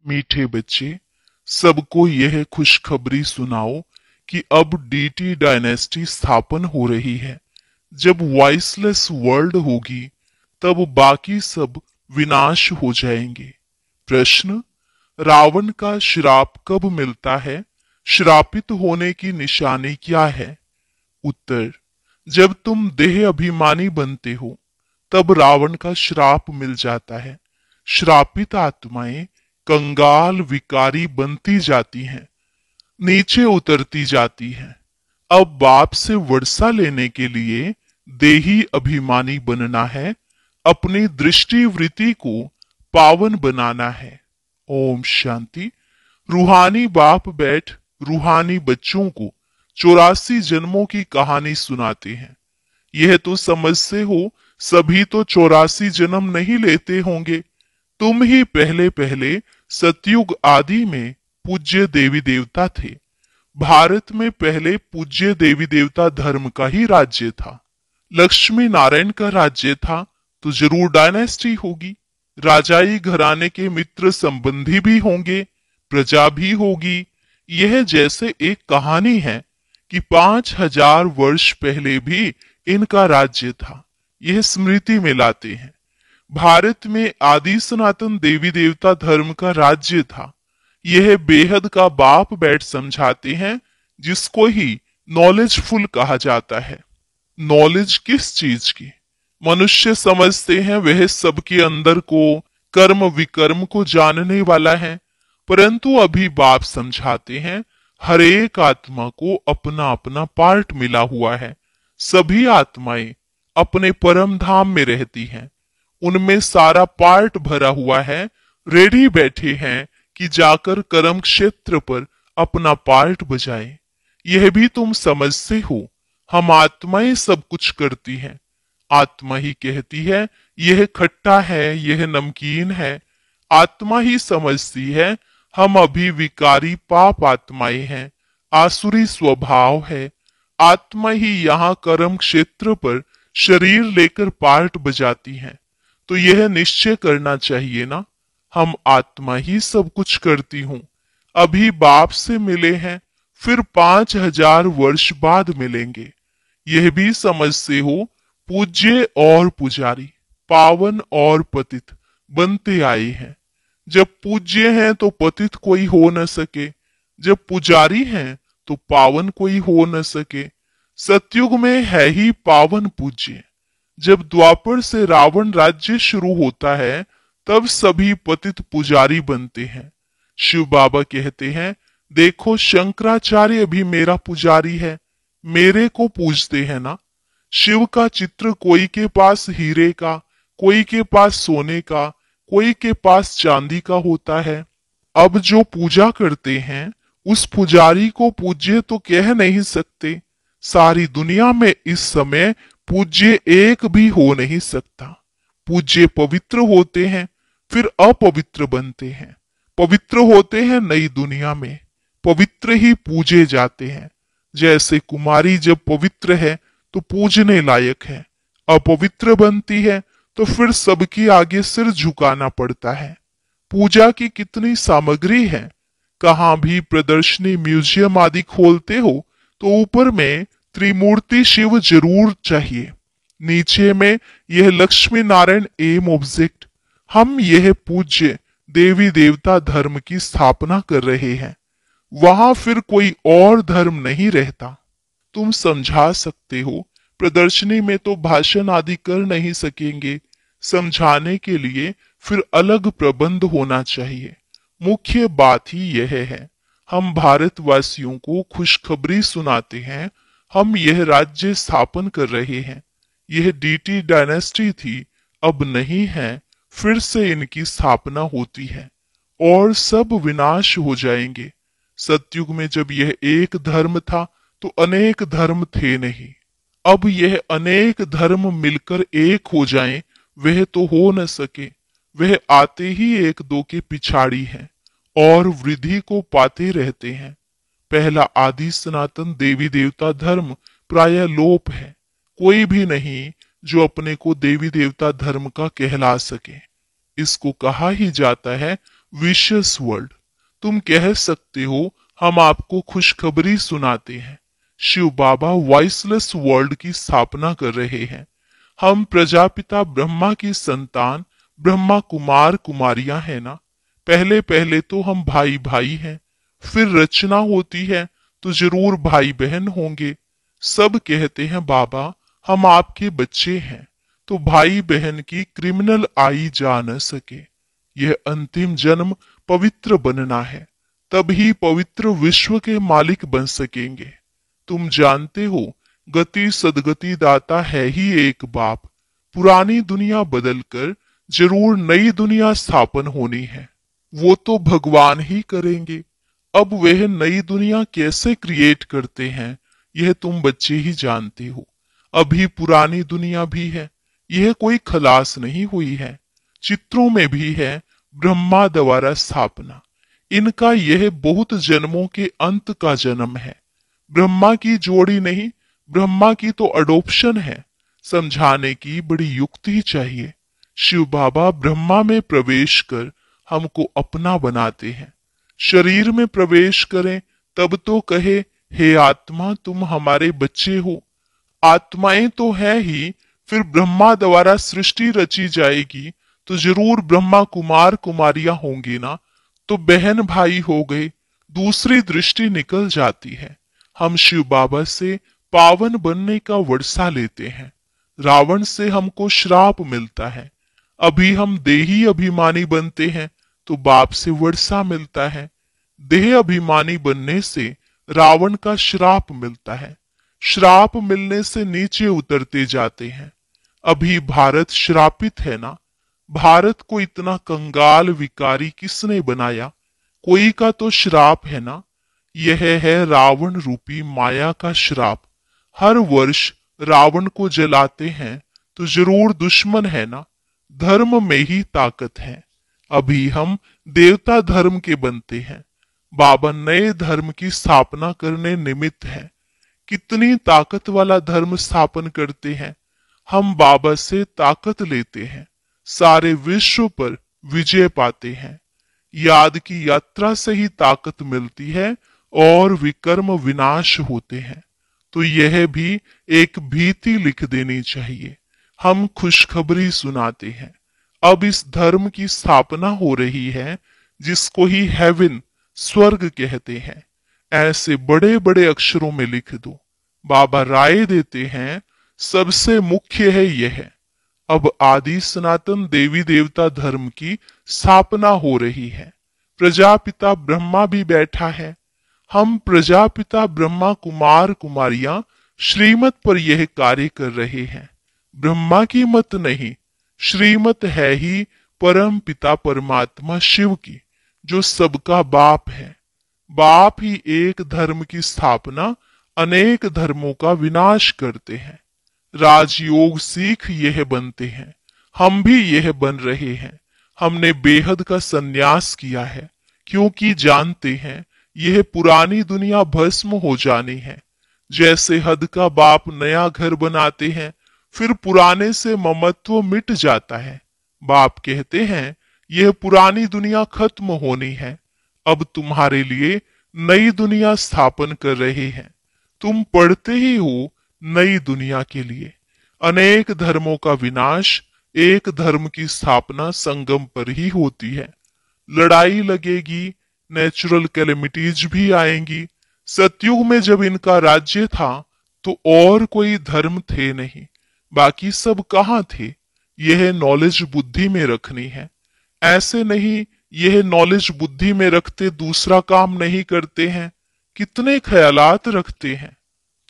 मीठे बच्चे, सबको यह खुशखबरी सुनाओ कि अब डीटी डायनेस्टी स्थापन हो रही है। जब वॉइसलेस वर्ल्ड होगी, तब बाकी सब विनाश हो जाएंगे। प्रश्न: रावण का श्राप कब मिलता है? श्रापित होने की निशानी क्या है? उत्तर: जब तुम देह अभिमानी बनते हो, तब रावण का श्राप मिल जाता है। श्रापित आत्माएं कंगाल विकारी बनती जाती हैं, नीचे उतरती जाती हैं। अब बाप से वर्षा लेने के लिए देही अभिमानी बनना है, अपनी दृष्टि वृत्ति को पावन बनाना है। ओम शांति। रूहानी बाप बैठ रूहानी बच्चों को 84 जन्मों की कहानी सुनाते हैं। यह तो समझते हो सभी तो 84 जन्म नहीं लेते होंगे। तुम ही पहले पहले सतयुग आदि में पूज्य देवी देवता थे। भारत में पहले पूज्य देवी देवता धर्म का ही राज्य था। लक्ष्मी नारायण का राज्य था तो जरूर डायनेस्टी होगी। राजाई घराने के मित्र संबंधी भी होंगे, प्रजा भी होगी। यह जैसे एक कहानी है कि 5000 वर्ष पहले भी इनका राज्य था। यह स्मृति में लाते हैं। भारत में आदि सनातन देवी देवता धर्म का राज्य था। यह बेहद का बाप बैठ समझाते हैं, जिसको ही नॉलेजफुल कहा जाता है। नॉलेज किस चीज की? मनुष्य समझते हैं वह सबके अंदर को, कर्म विकर्म को जानने वाला है, परंतु अभी बाप समझाते हैं हर एक आत्मा को अपना अपना पार्ट मिला हुआ है। सभी आत्माएं अपने परम धाम में रहती हैं, उनमें सारा पार्ट भरा हुआ है। रेडी बैठे हैं कि जाकर कर्म क्षेत्र पर अपना पार्ट बजाएं। यह भी तुम समझते हो, हम आत्माएं सब कुछ करती हैं। आत्मा ही कहती है यह खट्टा है, यह नमकीन है। आत्मा ही समझती है हम अभी विकारी पाप आत्माएं हैं, आसुरी स्वभाव है। आत्मा ही यहाँ कर्म क्षेत्र पर शरीर लेकर पार्ट बजाती हैं। तो यह निश्चय करना चाहिए ना, हम आत्मा ही सब कुछ करती हूँ। अभी बाप से मिले हैं, फिर 5000 वर्ष बाद मिलेंगे। यह भी समझते हो पूज्य और पुजारी, पावन और पतित बनते आए हैं। जब पूज्य हैं तो पतित कोई हो न सके, जब पुजारी हैं तो पावन कोई हो न सके। सतयुग में है ही पावन पूज्य। जब द्वापर से रावण राज्य शुरू होता है, तब सभी पतित पुजारी बनते हैं। शिव बाबा कहते हैं, देखो शंकराचार्य भी मेरा पुजारी है, मेरे को पूजते हैं ना। शिव का चित्र कोई के पास हीरे का, कोई के पास सोने का, कोई के पास चांदी का होता है। अब जो पूजा करते हैं उस पुजारी को पूज्य तो कह नहीं सकते। सारी दुनिया में इस समय पूज्य एक भी हो नहीं सकता। पूज्य पवित्र होते हैं, फिर अपवित्र बनते हैं। पवित्र होते हैं नई दुनिया में, पवित्र ही पूजे जाते हैं। जैसे कुमारी जब पवित्र है तो पूजने लायक है, अपवित्र बनती है तो फिर सबके आगे सिर झुकाना पड़ता है। पूजा की कितनी सामग्री है। कहाँ भी प्रदर्शनी म्यूजियम आदि खोलते हो तो ऊपर में त्रिमूर्ति शिव जरूर चाहिए, नीचे में यह लक्ष्मी नारायण एम ऑब्जेक्ट। हम यह पूज्य देवी देवता धर्म की स्थापना कर रहे हैं। वहां फिर कोई और धर्म नहीं रहता। तुम समझा सकते हो, प्रदर्शनी में तो भाषण आदि कर नहीं सकेंगे। समझाने के लिए फिर अलग प्रबंध होना चाहिए। मुख्य बात ही यह है, हम भारतवासियों को खुशखबरी सुनाते हैं। हम यह राज्य स्थापन कर रहे हैं। यह डीटी डायनेस्टी थी, अब नहीं है, फिर से इनकी स्थापना होती है और सब विनाश हो जाएंगे। सतयुग में जब यह एक धर्म था तो अनेक धर्म थे नहीं। अब यह अनेक धर्म मिलकर एक हो जाएं, वह तो हो न सके। वह आते ही एक दो के पिछाड़ी हैं और वृद्धि को पाते रहते हैं। पहला आदि सनातन देवी देवता धर्म प्रायः लोप है। कोई भी नहीं जो अपने को देवी देवता धर्म का कहला सके। इसको कहा ही जाता है विशियस वर्ल्ड। तुम कह सकते हो हम आपको खुशखबरी सुनाते हैं। शिव बाबा वॉइसलेस वर्ल्ड की स्थापना कर रहे हैं। हम प्रजापिता ब्रह्मा की संतान ब्रह्मा कुमार कुमारियां हैं ना। पहले पहले तो हम भाई भाई हैं, फिर रचना होती है तो जरूर भाई बहन होंगे। सब कहते हैं बाबा हम आपके बच्चे हैं, तो भाई बहन की क्रिमिनल आई जा न सके। यह अंतिम जन्म पवित्र बनना है, तभी पवित्र विश्व के मालिक बन सकेंगे। तुम जानते हो गति सदगति दाता है ही एक बाप। पुरानी दुनिया बदलकर जरूर नई दुनिया स्थापन होनी है। वो तो भगवान ही करेंगे। अब वह नई दुनिया कैसे क्रिएट करते हैं यह तुम बच्चे ही जानते हो। अभी पुरानी दुनिया भी है, यह कोई खलास नहीं हुई है। चित्रों में भी है ब्रह्मा द्वारा स्थापना। इनका यह बहुत जन्मों के अंत का जन्म है। ब्रह्मा की जोड़ी नहीं, ब्रह्मा की तो अडोप्शन है। समझाने की बड़ी युक्ति चाहिए। शिव बाबा ब्रह्मा में प्रवेश कर हमको अपना बनाते हैं। शरीर में प्रवेश करें तब तो कहे हे आत्मा तुम हमारे बच्चे हो। आत्माएं तो है ही, फिर ब्रह्मा द्वारा सृष्टि रची जाएगी तो जरूर ब्रह्मा कुमार कुमारियां होंगी ना। तो बहन भाई हो गए, दूसरी दृष्टि निकल जाती है। हम शिव बाबा से पावन बनने का वर्षा लेते हैं। रावण से हमको श्राप मिलता है। अभी हम देही अभिमानी बनते हैं तो बाप से वर्षा मिलता है। देह अभिमानी बनने से रावण का श्राप मिलता है। श्राप मिलने से नीचे उतरते जाते हैं। अभी भारत श्रापित है ना। भारत को इतना कंगाल विकारी किसने बनाया? कोई का तो श्राप है ना। यह है रावण रूपी माया का श्राप। हर वर्ष रावण को जलाते हैं तो जरूर दुश्मन है ना। धर्म में ही ताकत है। अभी हम देवता धर्म के बनते हैं। बाबा नए धर्म की स्थापना करने निमित्त है। कितनी ताकत वाला धर्म स्थापन करते हैं। हम बाबा से ताकत लेते हैं, सारे विश्व पर विजय पाते हैं। याद की यात्रा से ही ताकत मिलती है और विकर्म विनाश होते हैं। तो यह भी एक भीति लिख देनी चाहिए। हम खुशखबरी सुनाते हैं। अब इस धर्म की स्थापना हो रही है जिसको ही हेवन स्वर्ग कहते हैं। ऐसे बड़े बड़े अक्षरों में लिख दो। बाबा राय देते हैं सबसे मुख्य है यह। अब आदि सनातन देवी देवता धर्म की स्थापना हो रही है। प्रजापिता ब्रह्मा भी बैठा है। हम प्रजापिता ब्रह्मा कुमार कुमारियां श्रीमत पर यह कार्य कर रहे हैं। ब्रह्मा की मत नहीं, श्रीमत है ही परम पिता परमात्मा शिव की, जो सबका बाप है। बाप ही एक धर्म की स्थापना अनेक धर्मों का विनाश करते हैं। राजयोग सीख यह बनते हैं। हम भी यह बन रहे हैं। हमने बेहद का संन्यास किया है, क्योंकि जानते हैं यह पुरानी दुनिया भस्म हो जानी है। जैसे हद का बाप नया घर बनाते हैं, फिर पुराने से ममत्व मिट जाता है। बाप कहते हैं यह पुरानी दुनिया खत्म होनी है। अब तुम्हारे लिए नई दुनिया स्थापन कर रहे हैं। तुम पढ़ते ही हो नई दुनिया के लिए। अनेक धर्मों का विनाश, एक धर्म की स्थापना संगम पर ही होती है। लड़ाई लगेगी, नेचुरल कैलेमिटीज भी आएंगी। सतयुग में जब इनका राज्य था तो और कोई धर्म थे नहीं। बाकी सब कहाँ थे? यह नॉलेज बुद्धि में रखनी है। ऐसे नहीं यह नॉलेज बुद्धि में रखते दूसरा काम नहीं करते हैं। कितने ख्यालात रखते हैं।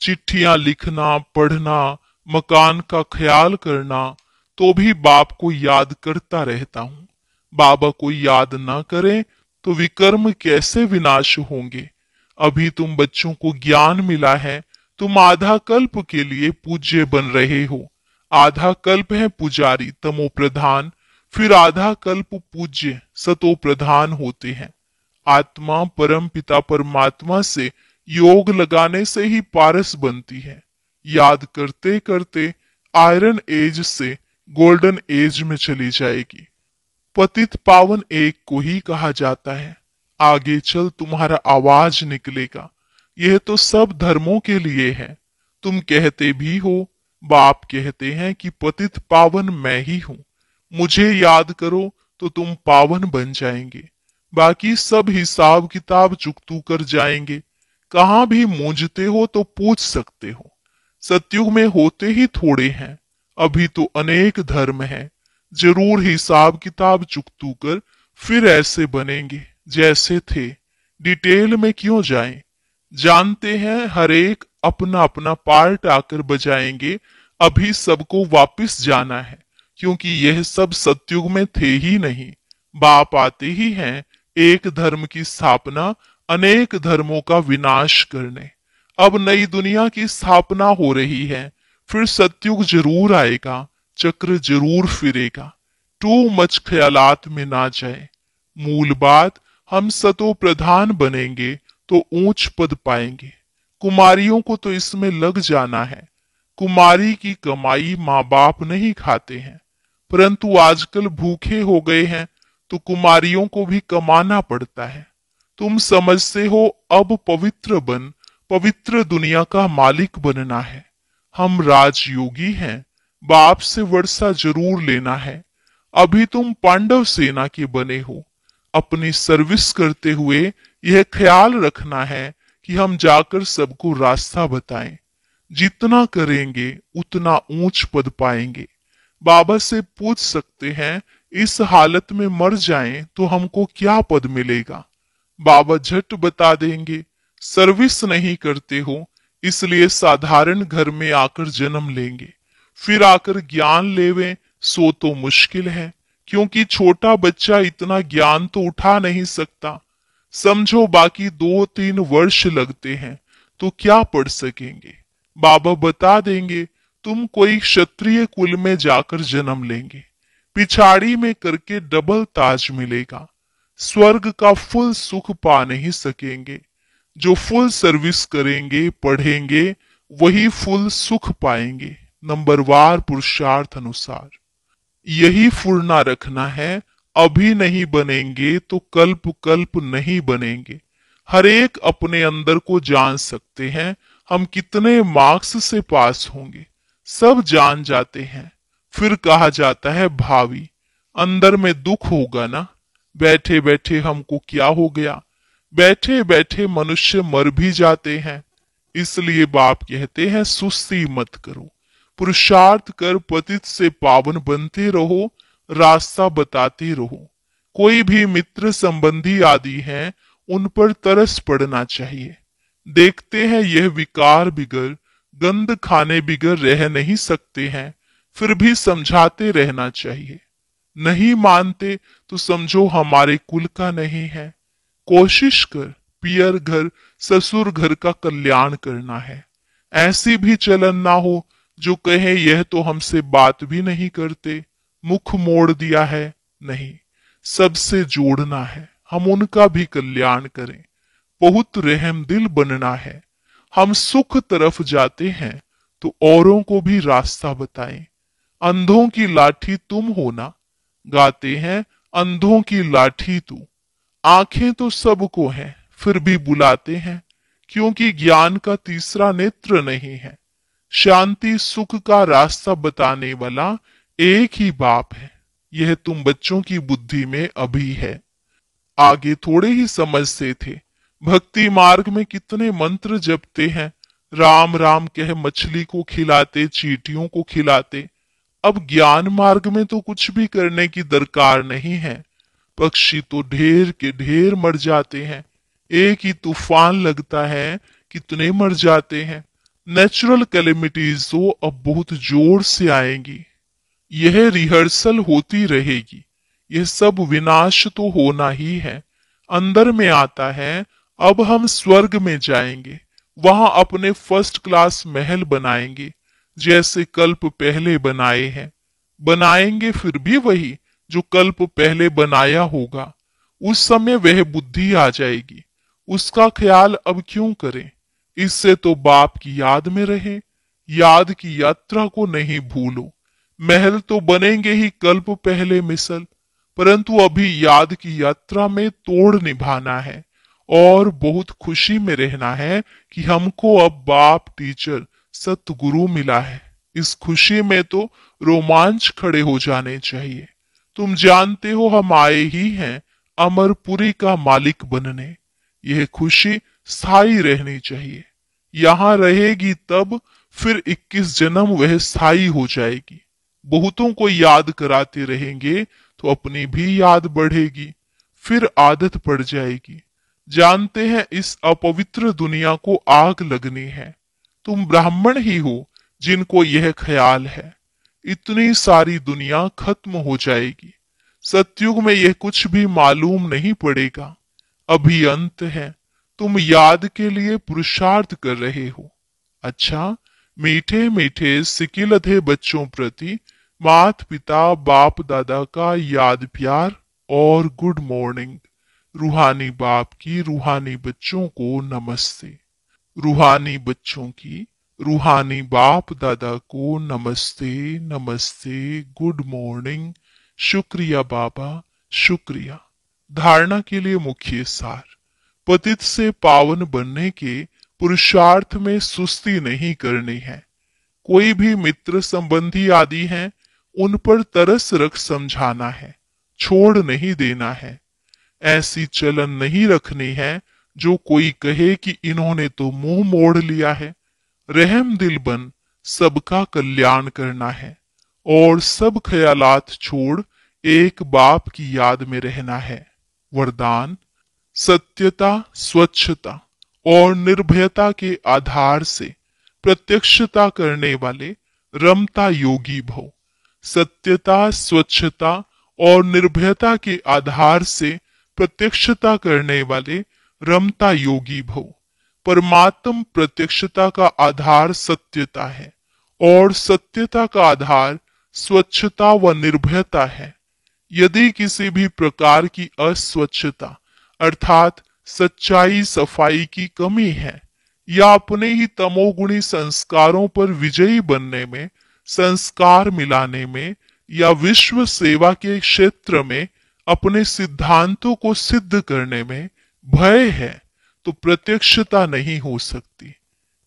चिट्ठियां लिखना, पढ़ना, मकान का ख्याल करना, तो भी बाप को याद करता रहता हूँ। बाबा को याद ना करें तो विकर्म कैसे विनाश होंगे। अभी तुम बच्चों को ज्ञान मिला है। तुम आधा कल्प के लिए पूज्य बन रहे हो। आधा कल्प है पुजारी तमो प्रधान, फिर आधा कल्प पूज्य सतो प्रधान होते हैं। आत्मा परम पिता परमात्मा से योग लगाने से ही पारस बनती है। याद करते करते आयरन एज से गोल्डन एज में चली जाएगी। पतित पावन एक को ही कहा जाता है। आगे चल तुम्हारा आवाज निकलेगा। यह तो सब धर्मों के लिए है। तुम कहते भी हो, बाप कहते हैं कि पतित पावन मैं ही हूं। मुझे याद करो तो तुम पावन बन जाएंगे। बाकी सब हिसाब किताब चुकतू कर जाएंगे। कहां भी मूंझते हो तो पूछ सकते हो। सतयुग में होते ही थोड़े हैं, अभी तो अनेक धर्म हैं। जरूर हिसाब किताब चुकतू कर फिर ऐसे बनेंगे जैसे थे। डिटेल में क्यों जाएं? जानते हैं हर एक अपना अपना पार्ट आकर बजाएंगे। अभी सबको वापिस जाना है, क्योंकि यह सब सतयुग में थे ही नहीं। बाप आते ही हैं एक धर्म की स्थापना, अनेक धर्मों का विनाश करने। अब नई दुनिया की स्थापना हो रही है। फिर सतयुग जरूर आएगा, चक्र जरूर फिरेगा। टू मच ख्यालात में ना जाए। मूल बात, हम सतो प्रधान बनेंगे तो ऊंच पद पाएंगे। कुमारियों को तो इसमें लग जाना है। कुमारी की कमाई माँ बाप नहीं खाते हैं, परंतु आजकल भूखे हो गए हैं तो कुमारियों को भी कमाना पड़ता है। तुम समझते हो अब पवित्र बन, पवित्र दुनिया का मालिक बनना है। हम राजयोगी हैं, बाप से वर्षा जरूर लेना है। अभी तुम पांडव सेना के बने हो। अपनी सर्विस करते हुए यह ख्याल रखना है कि हम जाकर सबको रास्ता बताएं। जितना करेंगे उतना ऊंच पद पाएंगे। बाबा से पूछ सकते हैं, इस हालत में मर जाएं तो हमको क्या पद मिलेगा? बाबा झट बता देंगे, सर्विस नहीं करते हो इसलिए साधारण घर में आकर जन्म लेंगे। फिर आकर ज्ञान लेवें सो तो मुश्किल है, क्योंकि छोटा बच्चा इतना ज्ञान तो उठा नहीं सकता। समझो बाकी 2-3 वर्ष लगते हैं तो क्या पढ़ सकेंगे? बाबा बता देंगे, तुम कोई क्षत्रिय कुल में जाकर जन्म लेंगे। पिछाड़ी में करके डबल ताज मिलेगा। स्वर्ग का फुल सुख पा नहीं सकेंगे। जो फुल सर्विस करेंगे, पढ़ेंगे, वही फुल सुख पाएंगे, नंबरवार पुरुषार्थ अनुसार। यही फुर्ना रखना है। अभी नहीं बनेंगे तो कल्प कल्प नहीं बनेंगे। हर एक अपने अंदर को जान सकते हैं, हम कितने मार्क्स से पास होंगे सब जान जाते हैं। फिर कहा जाता है भावी। अंदर में दुख होगा ना, बैठे बैठे हमको क्या हो गया। बैठे बैठे मनुष्य मर भी जाते हैं। इसलिए बाप कहते हैं सुस्ती मत करो, पुरुषार्थ कर पतित से पावन बनते रहो, रास्ता बताते रहो। कोई भी मित्र संबंधी आदि हैं, उन पर तरस पड़ना चाहिए। देखते हैं यह विकार बिगर, गंद खाने बिगर रह नहीं सकते हैं, फिर भी समझाते रहना चाहिए। नहीं मानते तो समझो हमारे कुल का नहीं है। कोशिश कर पियर घर, ससुर घर का कल्याण करना है। ऐसी भी चलन ना हो जो कहे यह तो हमसे बात भी नहीं करते, मुख मोड़ दिया है। नहीं, सबसे जोड़ना है, हम उनका भी कल्याण करें। बहुत रहम दिल बनना है। हम सुख तरफ जाते हैं तो औरों को भी रास्ता बताएं। अंधों की लाठी तुम हो ना, गाते हैं अंधों की लाठी तू। आंखें तो सबको हैं, फिर भी बुलाते हैं, क्योंकि ज्ञान का तीसरा नेत्र नहीं है। शांति सुख का रास्ता बताने वाला एक ही बाप है। यह तुम बच्चों की बुद्धि में अभी है, आगे थोड़े ही समझते थे। भक्ति मार्ग में कितने मंत्र जपते हैं, राम राम कह मछली को खिलाते, चींटियों को खिलाते। अब ज्ञान मार्ग में तो कुछ भी करने की दरकार नहीं है। पक्षी तो ढेर के ढेर मर जाते हैं। एक ही तूफान लगता है, कितने मर जाते हैं। नेचुरल कैलेमिटीज तो अब बहुत जोर से आएंगी। यह रिहर्सल होती रहेगी। यह सब विनाश तो होना ही है। अंदर में आता है, अब हम स्वर्ग में जाएंगे। वहां अपने फर्स्ट क्लास महल बनाएंगे, जैसे कल्प पहले बनाए हैं। बनाएंगे फिर भी वही जो कल्प पहले बनाया होगा। उस समय वह बुद्धि आ जाएगी। उसका ख्याल अब क्यों करें? इससे तो बाप की याद में रहे। याद की यात्रा को नहीं भूलो। महल तो बनेंगे ही कल्प पहले मिसल। परंतु अभी याद की यात्रा में तोड़ निभाना है और बहुत खुशी में रहना है कि हमको अब बाप, टीचर, सतगुरु मिला है। इस खुशी में तो रोमांच खड़े हो जाने चाहिए। तुम जानते हो हम आए ही हैं अमरपुरी का मालिक बनने। यह खुशी स्थायी रहनी चाहिए। यहाँ रहेगी तब फिर 21 जन्म वह स्थायी हो जाएगी। बहुतों को याद कराते रहेंगे तो अपनी भी याद बढ़ेगी, फिर आदत पड़ जाएगी। जानते हैं इस अपवित्र दुनिया को आग लगनी है। तुम ब्राह्मण ही हो जिनको यह ख्याल है। इतनी सारी दुनिया खत्म हो जाएगी। सतयुग में यह कुछ भी मालूम नहीं पड़ेगा। अभी अंत है। तुम याद के लिए पुरुषार्थ कर रहे हो। अच्छा, मीठे मीठे सिकिलधे बच्चों प्रति मात पिता बाप दादा का याद प्यार और गुड मॉर्निंग। रूहानी बाप की रूहानी बच्चों को नमस्ते। रूहानी बच्चों की रूहानी बाप दादा को नमस्ते नमस्ते, गुड मॉर्निंग। शुक्रिया बाबा, शुक्रिया। धारणा के लिए मुख्य सार। पतित से पावन बनने के पुरुषार्थ में सुस्ती नहीं करनी है। कोई भी मित्र संबंधी आदि हैं, उन पर तरस रख समझाना है, छोड़ नहीं देना है। ऐसी चलन नहीं रखनी है जो कोई कहे कि इन्होंने तो मुंह मोड़ लिया है। रहम दिल बन सबका कल्याण करना है और सब ख्यालात छोड़ एक बाप की याद में रहना है। वरदान। सत्यता, स्वच्छता और निर्भयता के आधार से प्रत्यक्षता करने वाले रमता योगी भव। सत्यता, स्वच्छता और निर्भयता के आधार से प्रत्यक्षता करने वाले रमता योगी भव। परमात्म प्रत्यक्षता का आधार सत्यता है और सत्यता का आधार स्वच्छता व निर्भयता है। यदि किसी भी प्रकार की अस्वच्छता अर्थात सच्चाई, सफाई की कमी है या अपने ही तमोगुणी संस्कारों पर विजयी बनने में, संस्कार मिलाने में या विश्व सेवा के क्षेत्र में अपने सिद्धांतों को सिद्ध करने में भय है, तो प्रत्यक्षता नहीं हो सकती।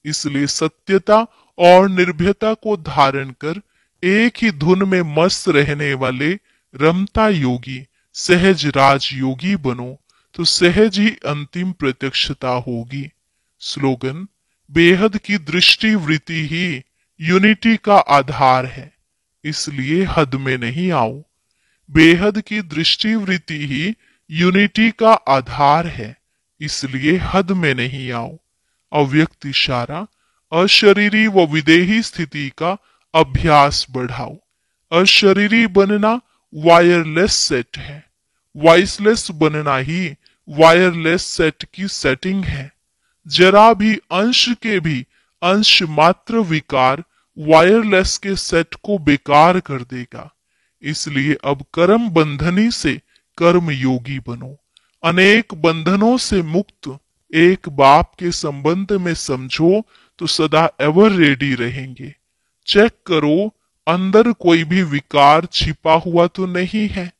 इसलिए सत्यता और निर्भयता को धारण कर एक ही धुन में मस्त रहने वाले रमता योगी, सहज राज योगी बनो तो सहज ही अंतिम प्रत्यक्षता होगी। स्लोगन। बेहद की दृष्टि वृत्ति ही यूनिटी का आधार है, इसलिए हद में नहीं आओ। बेहद की दृष्टि वृत्ति ही यूनिटी का आधार है, इसलिए हद में नहीं आओ। अव्यक्त इशारा। अशरीरी व विदेही स्थिति का अभ्यास बढ़ाओ। अशरीरी बनना वायरलेस सेट है, वॉइसलेस बनना ही वायरलेस सेट की सेटिंग है। जरा भी अंश के भी अंश मात्र विकार वायरलेस के सेट को बेकार कर देगा। इसलिए अब कर्म बंधनी से कर्म योगी बनो। अनेक बंधनों से मुक्त एक बाप के संबंध में समझो तो सदा एवर रेडी रहेंगे। चेक करो अंदर कोई भी विकार छिपा हुआ तो नहीं है।